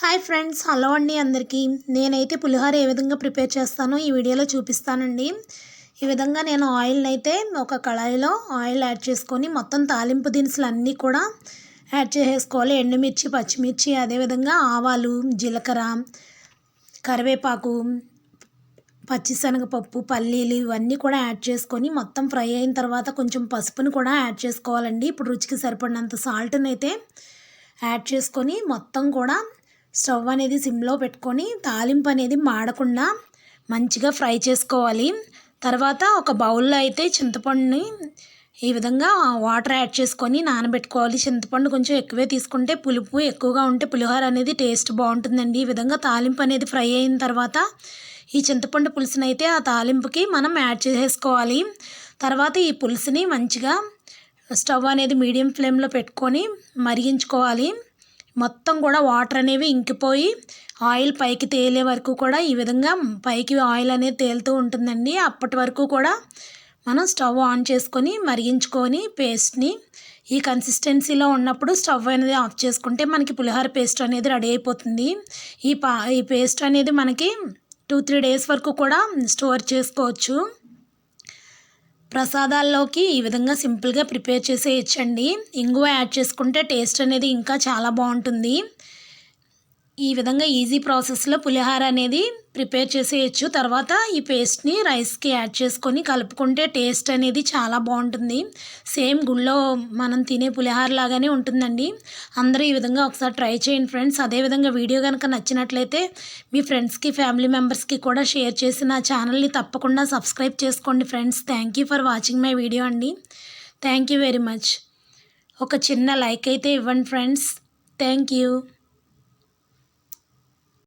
Hi friends, hello అండి అందరికీ. నేనైతే పులిహోర ఏ విధంగా ప్రిపేర్ చేస్తానో ఈ వీడియోలో చూపిస్తానండి. ఈ విధంగా నేను ఆయిల్ని అయితే ఒక కళాయిలో ఆయిల్ యాడ్ చేసుకొని మొత్తం తాలింపు దినుసులు అన్నీ కూడా యాడ్ చేసేసుకోవాలి. ఎండుమిర్చి, పచ్చిమిర్చి, అదేవిధంగా ఆవాలు, జీలకర్ర, కరివేపాకు, పచ్చిశనగపప్పు, పల్లీలు ఇవన్నీ కూడా యాడ్ చేసుకొని మొత్తం ఫ్రై అయిన తర్వాత కొంచెం పసుపుని కూడా యాడ్ చేసుకోవాలండి. ఇప్పుడు రుచికి సరిపడినంత సాల్ట్ని అయితే యాడ్ చేసుకొని మొత్తం కూడా స్టవ్ అనేది సిమ్లో పెట్టుకొని తాలింపు అనేది మాడకుండా మంచిగా ఫ్రై చేసుకోవాలి. తర్వాత ఒక బౌల్లో అయితే చింతపండుని ఈ విధంగా వాటర్ యాడ్ చేసుకొని నానబెట్టుకోవాలి. చింతపండు కొంచెం ఎక్కువే తీసుకుంటే పులుపు ఎక్కువగా ఉంటే పులిహోర అనేది టేస్ట్ బాగుంటుందండి. ఈ విధంగా తాలింపు అనేది ఫ్రై అయిన తర్వాత ఈ చింతపండు పులుసుని అయితే ఆ తాలింపుకి మనం యాడ్ చేసేసుకోవాలి. తర్వాత ఈ పులుసుని మంచిగా స్టవ్ అనేది మీడియం ఫ్లేమ్లో పెట్టుకొని మరిగించుకోవాలి. మొత్తం కూడా వాటర్ అనేవి ఇంకిపోయి ఆయిల్ పైకి తేలే వరకు కూడా ఈ విధంగా పైకి ఆయిల్ అనేది తేలుతూ ఉంటుందండి. అప్పటి వరకు కూడా మనం స్టవ్ ఆన్ చేసుకొని మరిగించుకొని పేస్ట్ని ఈ కన్సిస్టెన్సీలో ఉన్నప్పుడు స్టవ్ అనేది ఆఫ్ చేసుకుంటే మనకి పులిహోర పేస్ట్ అనేది రెడీ అయిపోతుంది. ఈ పేస్ట్ అనేది మనకి 2-3 డేస్ వరకు కూడా స్టోర్ చేసుకోవచ్చు. ప్రసాదాల్లోకి ఈ విధంగా సింపుల్గా ప్రిపేర్ చేసేయచ్చండి. ఇంగువ యాడ్ చేసుకుంటే టేస్ట్ అనేది ఇంకా చాలా బాగుంటుంది. ఈ విధంగా ఈజీ ప్రాసెస్లో పులిహోర అనేది ప్రిపేర్ చేసేయచ్చు. తర్వాత ఈ పేస్ట్ని రైస్కి యాడ్ చేసుకొని కలుపుకుంటే టేస్ట్ అనేది చాలా బాగుంటుంది. సేమ్ గుళ్ళో మనం తినే పులిహోర లాగానే ఉంటుందండి. అందరూ ఈ విధంగా ఒకసారి ట్రై చేయండి ఫ్రెండ్స్. అదేవిధంగా వీడియో కనుక నచ్చినట్లయితే మీ ఫ్రెండ్స్కి, ఫ్యామిలీ మెంబర్స్కి కూడా షేర్ చేసి నా ఛానల్ని తప్పకుండా సబ్స్క్రైబ్ చేసుకోండి friends. Thank you for watching my video అండి. Thank you very much. ఒక చిన్న లైక్ అయితే ఇవ్వండి ఫ్రెండ్స్. Thank you.